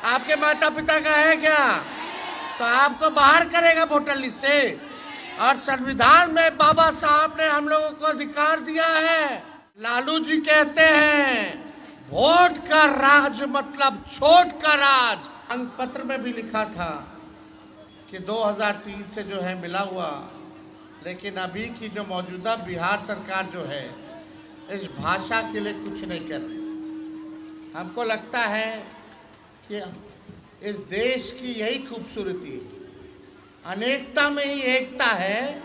आपके माता पिता का है क्या? तो आपको बाहर करेगा वोटर लिस्ट से। और संविधान में बाबा साहब ने हम लोगों को अधिकार दिया है। लालू जी कहते हैं वोट का राज मतलब छोट का राज। अंक पत्र में भी लिखा था कि 2003 से जो है मिला हुआ, लेकिन अभी की जो मौजूदा बिहार सरकार जो है इस भाषा के लिए कुछ नहीं कर रही। हमको लगता है कि इस देश की यही खूबसूरती है, अनेकता में ही एकता है,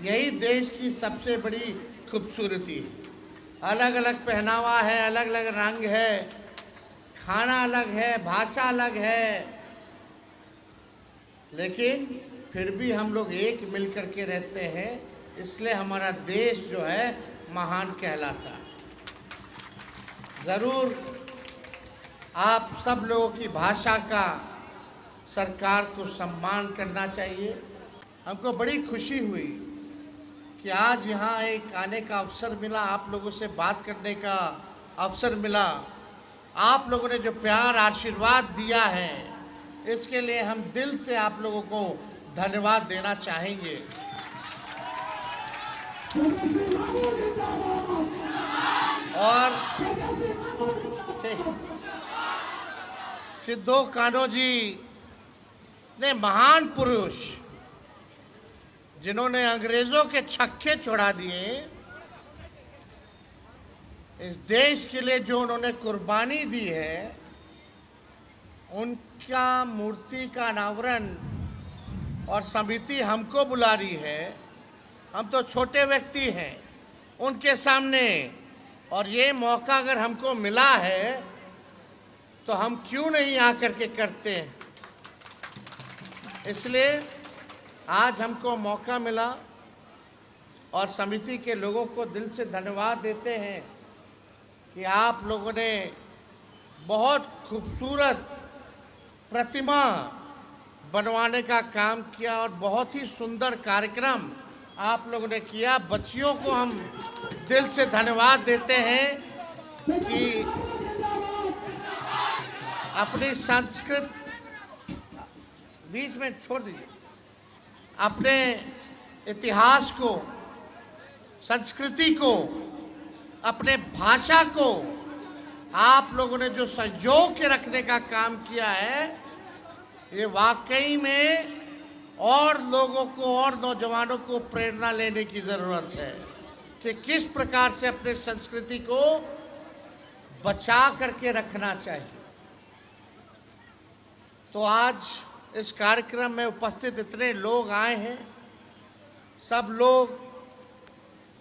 यही देश की सबसे बड़ी खूबसूरती है। अलग अलग पहनावा है, अलग अलग रंग है, खाना अलग है, भाषा अलग है, लेकिन फिर भी हम लोग एक मिल कर के रहते हैं, इसलिए हमारा देश जो है महान कहलाता है। ज़रूर आप सब लोगों की भाषा का सरकार को सम्मान करना चाहिए। हमको बड़ी खुशी हुई कि आज यहाँ एक आने का अवसर मिला, आप लोगों से बात करने का अवसर मिला। आप लोगों ने जो प्यार आशीर्वाद दिया है इसके लिए हम दिल से आप लोगों को धन्यवाद देना चाहेंगे। और सिद्धो कान्हो जी ने महान पुरुष जिन्होंने अंग्रेजों के छक्के छुड़ा दिए, इस देश के लिए जो उन्होंने कुर्बानी दी है, उनका मूर्ति का अनावरण और समिति हमको बुला रही है। हम तो छोटे व्यक्ति हैं उनके सामने, और ये मौका अगर हमको मिला है तो हम क्यों नहीं आकर के करते हैं। इसलिए आज हमको मौका मिला और समिति के लोगों को दिल से धन्यवाद देते हैं कि आप लोगों ने बहुत खूबसूरत प्रतिमा बनवाने का काम किया और बहुत ही सुंदर कार्यक्रम आप लोगों ने किया। बच्चियों को हम दिल से धन्यवाद देते हैं कि अपनी संस्कृत बीच में छोड़ दीजिए, अपने इतिहास को, संस्कृति को, अपने भाषा को आप लोगों ने जो संजो के रखने का काम किया है, ये वाकई में और लोगों को और नौजवानों को प्रेरणा लेने की ज़रूरत है कि किस प्रकार से अपने संस्कृति को बचा करके रखना चाहिए। तो आज इस कार्यक्रम में उपस्थित इतने लोग आए हैं, सब लोग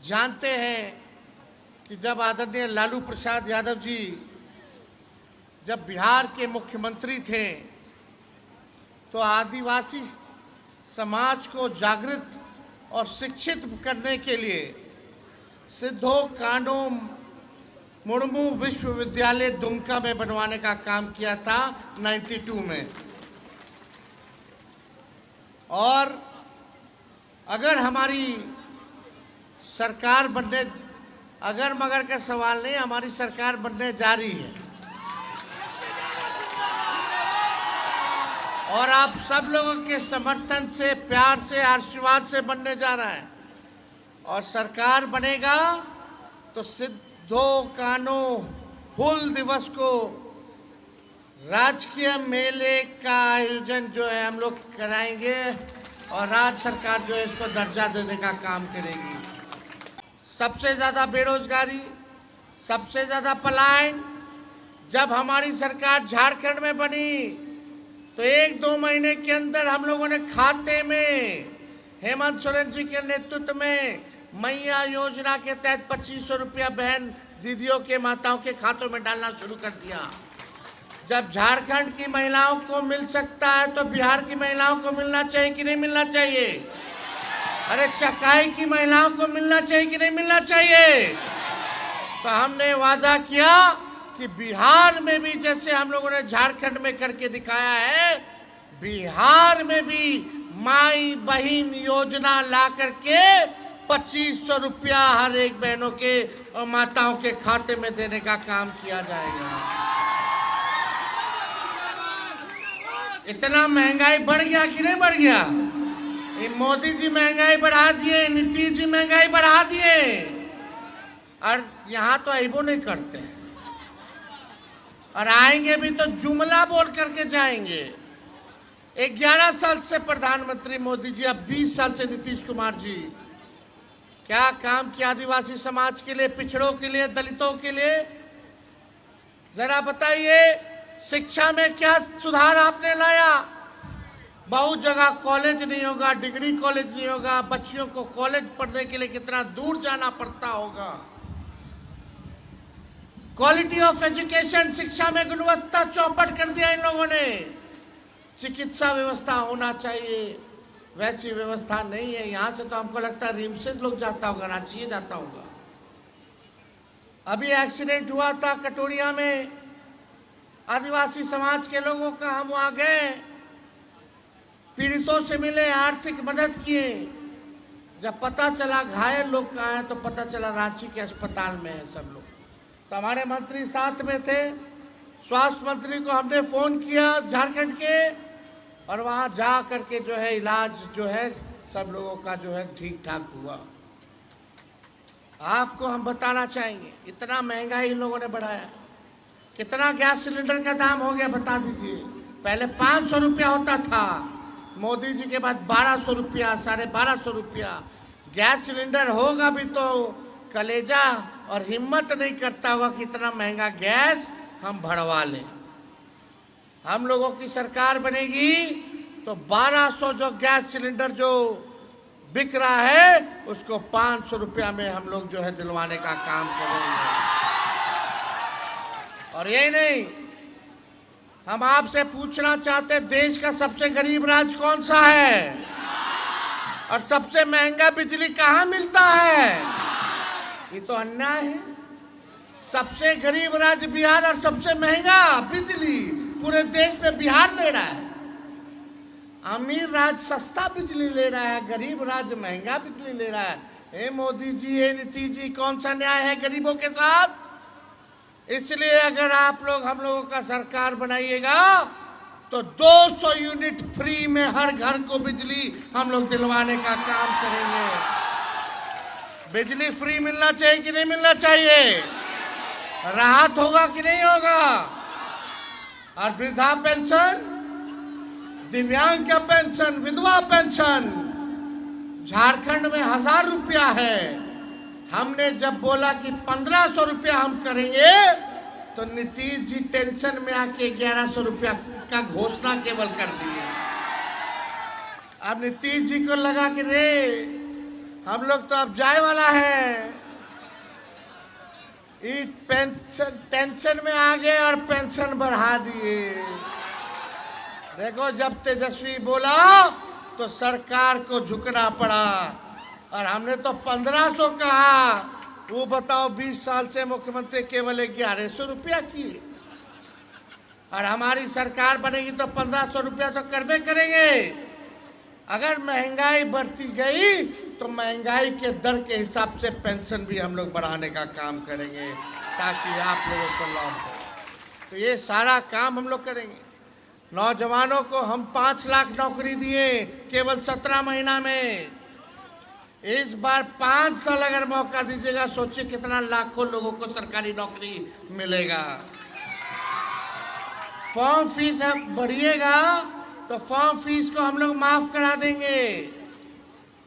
जानते हैं कि जब आदरणीय लालू प्रसाद यादव जी जब बिहार के मुख्यमंत्री थे तो आदिवासी समाज को जागृत और शिक्षित करने के लिए सिद्धो कान्हो मुर्मू विश्वविद्यालय दुमका में बनवाने का काम किया था 92 में। और अगर हमारी सरकार बनने, अगर मगर का सवाल नहीं, हमारी सरकार बनने जा रही है और आप सब लोगों के समर्थन से, प्यार से, आशीर्वाद से बनने जा रहा है। और सरकार बनेगा तो सिद्धो कान्हो हुल दिवस को राजकीय मेले का आयोजन जो है हम लोग कराएंगे और राज्य सरकार जो है इसको दर्जा देने का काम करेगी। सबसे ज़्यादा बेरोजगारी, सबसे ज़्यादा पलायन जब हमारी सरकार झारखंड में बनी तो 1-2 महीने के अंदर हम लोगों ने खाते में हेमंत सोरेन जी के नेतृत्व में मैया योजना के तहत 2500 रुपया बहन दीदियों के, माताओं के खातों में डालना शुरू कर दिया। जब झारखंड की महिलाओं को मिल सकता है तो बिहार की महिलाओं को मिलना चाहिए कि नहीं मिलना चाहिए? अरे चकाई की महिलाओं को मिलना चाहिए कि नहीं मिलना चाहिए? तो हमने वादा किया कि बिहार में भी जैसे हम लोगों ने झारखंड में करके दिखाया है, बिहार में भी माई बहन योजना ला करके 2500 रुपया हर एक बहनों के और माताओं के खाते में देने का काम किया जाएगा। इतना महंगाई बढ़ गया कि नहीं बढ़ गया? ये मोदी जी महंगाई बढ़ा दिए, नीतीश जी महंगाई बढ़ा दिए, और यहाँ तो ऐबो नहीं करते हैं, और आएंगे भी तो जुमला बोल करके जाएंगे। 11 साल से प्रधानमंत्री मोदी जी, अब 20 साल से नीतीश कुमार जी, क्या काम किया आदिवासी समाज के लिए, पिछड़ों के लिए, दलितों के लिए? जरा बताइए, शिक्षा में क्या सुधार आपने लाया? बहुत जगह कॉलेज नहीं होगा, डिग्री कॉलेज नहीं होगा, बच्चियों को कॉलेज पढ़ने के लिए कितना दूर जाना पड़ता होगा। क्वालिटी ऑफ एजुकेशन, शिक्षा में गुणवत्ता चौपट कर दिया इन लोगों ने। चिकित्सा व्यवस्था होना चाहिए, वैसी व्यवस्था नहीं है। यहां से तो हमको लगता है रिम्स लोग जाता होगा, रांची जाता होगा। अभी एक्सीडेंट हुआ था कटोरिया में, आदिवासी समाज के लोगों का, हम वहां गए, पीड़ितों से मिले, आर्थिक मदद किए। जब पता चला घायल लोग कहाँ हैं, तो पता चला रांची के अस्पताल में है सब लोग। तो हमारे मंत्री साथ में थे, स्वास्थ्य मंत्री को हमने फोन किया झारखंड के, और वहाँ जा करके जो है इलाज जो है सब लोगों का जो है ठीक ठाक हुआ। आपको हम बताना चाहेंगे, इतना महंगाई इन लोगों ने बढ़ाया। कितना गैस सिलेंडर का दाम हो गया बता दीजिए। पहले 500 रुपया होता था, मोदी जी के बाद 1200 रुपया, 1250 रुपया। गैस सिलेंडर होगा भी तो कलेजा और हिम्मत नहीं करता होगा कि इतना महंगा गैस हम भरवा लें। हम लोगों की सरकार बनेगी तो 1200 जो गैस सिलेंडर जो बिक रहा है, उसको 500 रुपया में हम लोग जो है दिलवाने का काम करेंगे। और यही नहीं, हम आपसे पूछना चाहते, देश का सबसे गरीब राज्य कौन सा है? और सबसे महंगा बिजली कहाँ मिलता है? ये तो अन्याय है। सबसे गरीब राज्य बिहार, और सबसे महंगा बिजली पूरे देश में बिहार ले रहा है। अमीर राज्य सस्ता बिजली ले रहा है, गरीब राज्य महंगा बिजली ले रहा है। हे मोदी जी, हे नीतीश जी, कौन सा न्याय है गरीबों के साथ? इसलिए अगर आप लोग हम लोगों का सरकार बनाइएगा तो 200 यूनिट फ्री में हर घर को बिजली हम लोग दिलवाने का काम करेंगे। बिजली फ्री मिलना चाहिए कि नहीं मिलना चाहिए? राहत होगा कि नहीं होगा? और वृद्धा पेंशन, दिव्यांग का पेंशन, विधवा पेंशन झारखंड में 1000 रुपया है। हमने जब बोला कि 1500 रुपया हम करेंगे, तो नीतीश जी टेंशन में आके 1100 रुपया का घोषणा केवल कर दिए। अब नीतीश जी को लगा कि रे हम लोग तो अब जाए वाला है, इस पेंशन टेंशन में आ गए और पेंशन बढ़ा दिए। देखो, जब तेजस्वी बोला तो सरकार को झुकना पड़ा, और हमने तो 1500 कहा। वो बताओ, 20 साल से मुख्यमंत्री केवल 1100 रुपया किए, और हमारी सरकार बनेगी तो 1500 रुपया तो करबे करेंगे। अगर महंगाई बढ़ती गई तो महंगाई के दर के हिसाब से पेंशन भी हम लोग बढ़ाने का काम करेंगे, ताकि आप लोगों को लाभ हो। तो ये सारा काम हम लोग करेंगे। नौजवानों को हम 5 लाख नौकरी दिए केवल 17 महीना में। इस बार 5 साल अगर मौका दीजिएगा, सोचिए कितना लाखों लोगों को सरकारी नौकरी मिलेगा। फॉर्म फीस बढ़िएगा तो फॉर्म फीस को हम लोग माफ करा देंगे।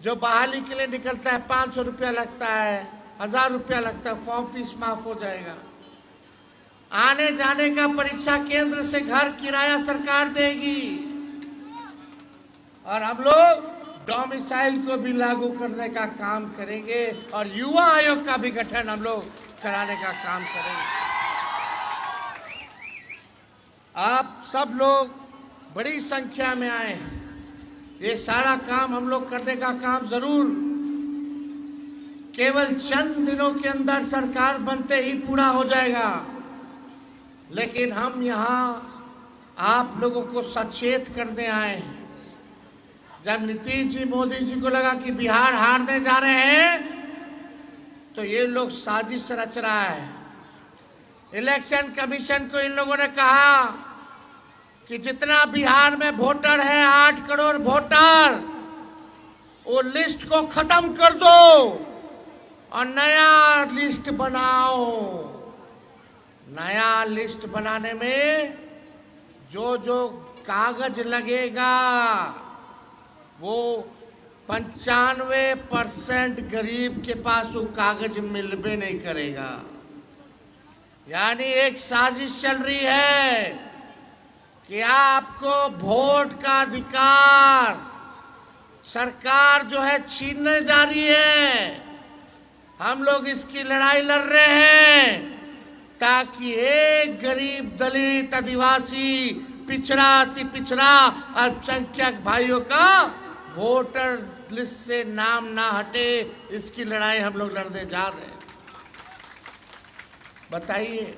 जो बहाली के लिए निकलता है 500 रुपया लगता है, 1000 रुपया लगता है, फॉर्म फीस माफ हो जाएगा। आने जाने का परीक्षा केंद्र से घर किराया सरकार देगी, और हम लोग डोमिसाइल को भी लागू करने का काम करेंगे, और युवा आयोग का भी गठन हम लोग कराने का काम करेंगे। आप सब लोग बड़ी संख्या में आए हैं। ये सारा काम हम लोग करने का काम जरूर केवल चंद दिनों के अंदर सरकार बनते ही पूरा हो जाएगा, लेकिन हम यहाँ आप लोगों को सचेत करने आए हैं। जब नीतीश जी, मोदी जी को लगा कि बिहार हारने जा रहे हैं, तो ये लोग साजिश रच रहा है। इलेक्शन कमीशन को इन लोगों ने कहा कि जितना बिहार में वोटर है 8 करोड़ वोटर, वो लिस्ट को खत्म कर दो और नया लिस्ट बनाओ। नया लिस्ट बनाने में जो जो कागज लगेगा वो 95% गरीब के पास वो कागज मिलबे नहीं करेगा। यानी एक साजिश चल रही है कि आपको वोट का अधिकार सरकार जो है छीनने जा रही है। हम लोग इसकी लड़ाई लड़ रहे हैं ताकि एक गरीब, दलित, आदिवासी, पिछड़ा, अति पिछड़ा, अल्पसंख्यक भाइयों का वोटर लिस्ट से नाम ना हटे। इसकी लड़ाई हम लोग लड़ने जा रहे हैं। बताइए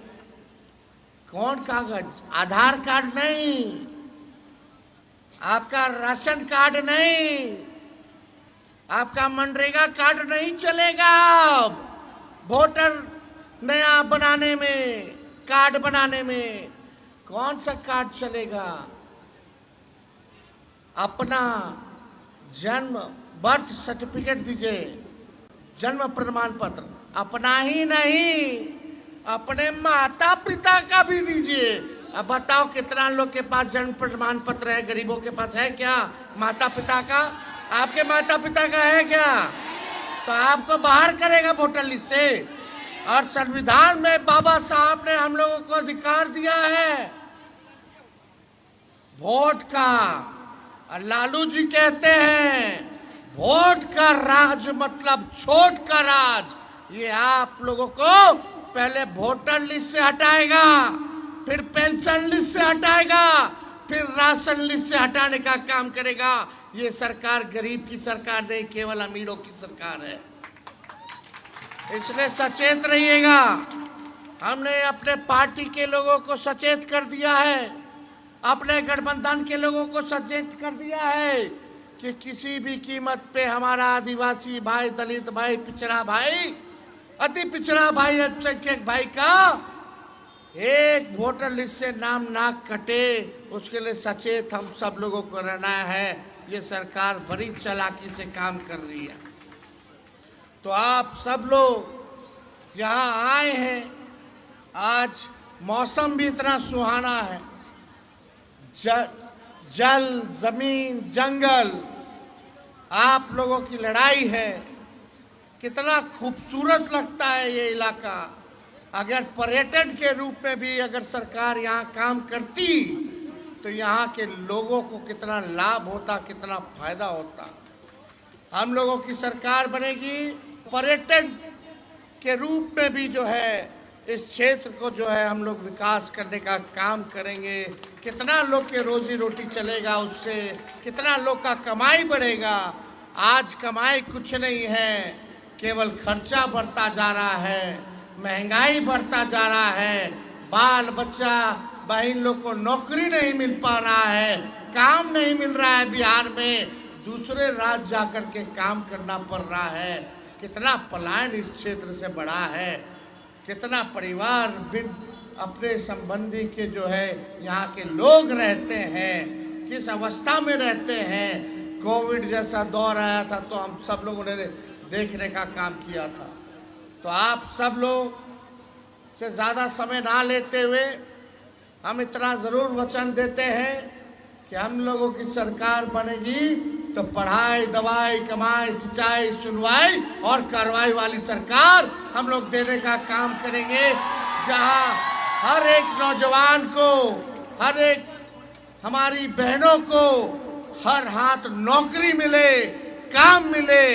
कौन कागज? आधार कार्ड नहीं, आपका राशन कार्ड नहीं, आपका मनरेगा कार्ड नहीं चलेगा। वोटर नया बनाने में, कार्ड बनाने में कौन सा कार्ड चलेगा? अपना जन्म बर्थ सर्टिफिकेट दीजिए, जन्म प्रमाण पत्र। अपना ही नहीं, अपने माता पिता का भी दीजिए। अब बताओ कितना लोग के पास जन्म प्रमाण पत्र है? गरीबों के पास है क्या? माता पिता का? आपके माता पिता का है क्या? तो आपको बाहर करेगा वोटर लिस्ट से। और संविधान में बाबा साहब ने हम लोगों को अधिकार दिया है वोट का। और लालू जी कहते हैं वोट का राज मतलब छोट का राज। ये आप लोगों को पहले वोटर लिस्ट से हटाएगा, फिर पेंशन लिस्ट से हटाएगा, फिर राशन लिस्ट से हटाने का काम करेगा। ये सरकार गरीब की सरकार नहीं, केवल अमीरों की सरकार है। इसलिए सचेत रहिएगा। हमने अपने पार्टी के लोगों को सचेत कर दिया है, अपने गठबंधन के लोगों को सचेत कर दिया है कि किसी भी कीमत पे हमारा आदिवासी भाई, दलित भाई, पिछड़ा भाई, अति पिछड़ा भाई, अल्पसंख्यक भाई का एक वोटर लिस्ट से नाम ना कटे, उसके लिए सचेत हम सब लोगों को रहना है। ये सरकार बड़ी चालाकी से काम कर रही है। तो आप सब लोग यहाँ आए हैं, आज मौसम भी इतना सुहाना है, जल, जमीन, जंगल, आप लोगों की लड़ाई है। कितना खूबसूरत लगता है ये इलाका। अगर पर्यटन के रूप में भी अगर सरकार यहाँ काम करती तो यहाँ के लोगों को कितना लाभ होता, कितना फायदा होता। हम लोगों की सरकार बनेगी, पर्यटन के रूप में भी जो है इस क्षेत्र को जो है हम लोग विकास करने का काम करेंगे। कितना लोग के रोजी रोटी चलेगा उससे, कितना लोग का कमाई बढ़ेगा। आज कमाई कुछ नहीं है, केवल खर्चा बढ़ता जा रहा है, महंगाई बढ़ता जा रहा है, बाल बच्चा बहन लोग को नौकरी नहीं मिल पा रहा है, काम नहीं मिल रहा है बिहार में, दूसरे राज्य जाकर के काम करना पड़ रहा है। कितना पलायन इस क्षेत्र से बढ़ा है, कितना परिवार बिन अपने संबंधी के जो है यहाँ के लोग रहते हैं, किस अवस्था में रहते हैं। कोविड जैसा दौर आया था तो हम सब लोगों ने देखने का काम किया था। तो आप सब लोग से ज़्यादा समय ना लेते हुए हम इतना ज़रूर वचन देते हैं कि हम लोगों की सरकार बनेगी तो पढ़ाई, दवाई, कमाई, सिंचाई, सुनवाई और कार्रवाई वाली सरकार हम लोग देने का काम करेंगे, जहां हर एक नौजवान को, हर एक हमारी बहनों को हर हाथ नौकरी मिले, काम मिले।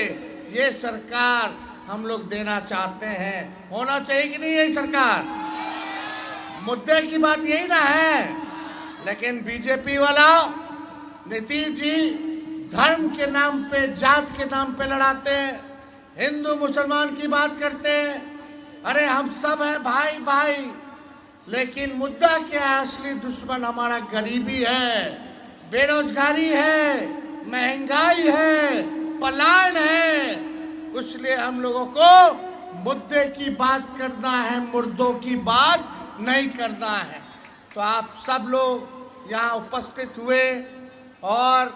ये सरकार हम लोग देना चाहते हैं। होना चाहिए कि नहीं यही सरकार? मुद्दे की बात यही ना है। लेकिन बीजेपी वाला नीतीश जी धर्म के नाम पे, जात के नाम पे लड़ाते हैं, हिंदू मुसलमान की बात करते हैं। अरे हम सब हैं भाई भाई, लेकिन मुद्दा क्या है? असली दुश्मन हमारा गरीबी है, बेरोजगारी है, महंगाई है, पलायन है। इसलिए हम लोगों को मुद्दे की बात करना है, मुर्दों की बात नहीं करना है। तो आप सब लोग यहाँ उपस्थित हुए और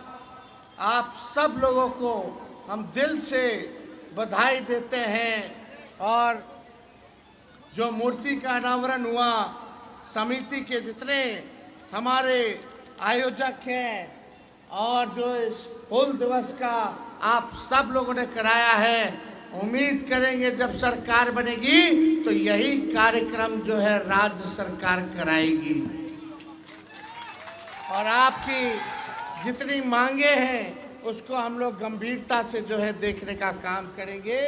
आप सब लोगों को हम दिल से बधाई देते हैं। और जो मूर्ति का अनावरण हुआ, समिति के जितने हमारे आयोजक हैं और जो इस हूल दिवस का आप सब लोगों ने कराया है, उम्मीद करेंगे जब सरकार बनेगी तो यही कार्यक्रम जो है राज्य सरकार कराएगी। और आपकी जितनी मांगे हैं उसको हम लोग गंभीरता से जो है देखने का काम करेंगे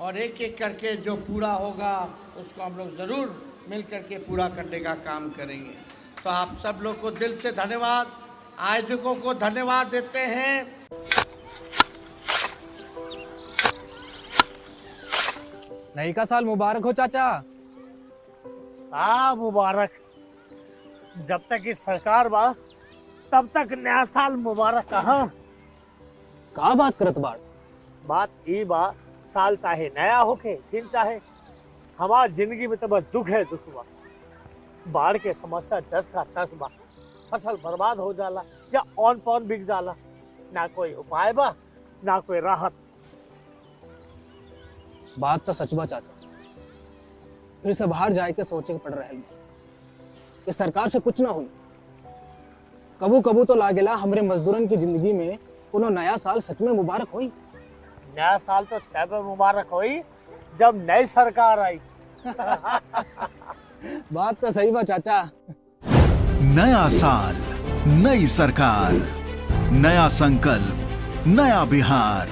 और एक एक करके जो पूरा होगा उसको हम लोग ज़रूर मिल करके पूरा करने का काम करेंगे। तो आप सब लोग को दिल से धन्यवाद, आयोजकों को धन्यवाद देते हैं। नई का साल मुबारक हो चाचा। हाँ मुबारक। जब तक ये सरकार बा तब तक नया साल मुबारक। का बात करत बाड़? बात ई बा, साल चाहे नया होके दिन चाहे, हमार जिंदगी में तो बस दुख है, दुख बा। बाढ़ के समस्या 10 का 10 बा। फसल बर्बाद हो जाला या ऑन पॉन बिक जाला, ना कोई उपाय बा ना कोई राहत। बात तो सच बा चाचा, फिर से बाहर जाए के सोचे के पड़ रहा है कि सरकार से कुछ ना हुई। कबू कबू तो लागेला हमरे मजदूरन की जिंदगी में कोनो नया साल सच में मुबारक हुई। नया साल तो तब मुबारक हुई जब नई सरकार आई। बात तो सही बा चाचा। नया साल, नई सरकार, नया संकल्प, नया बिहार।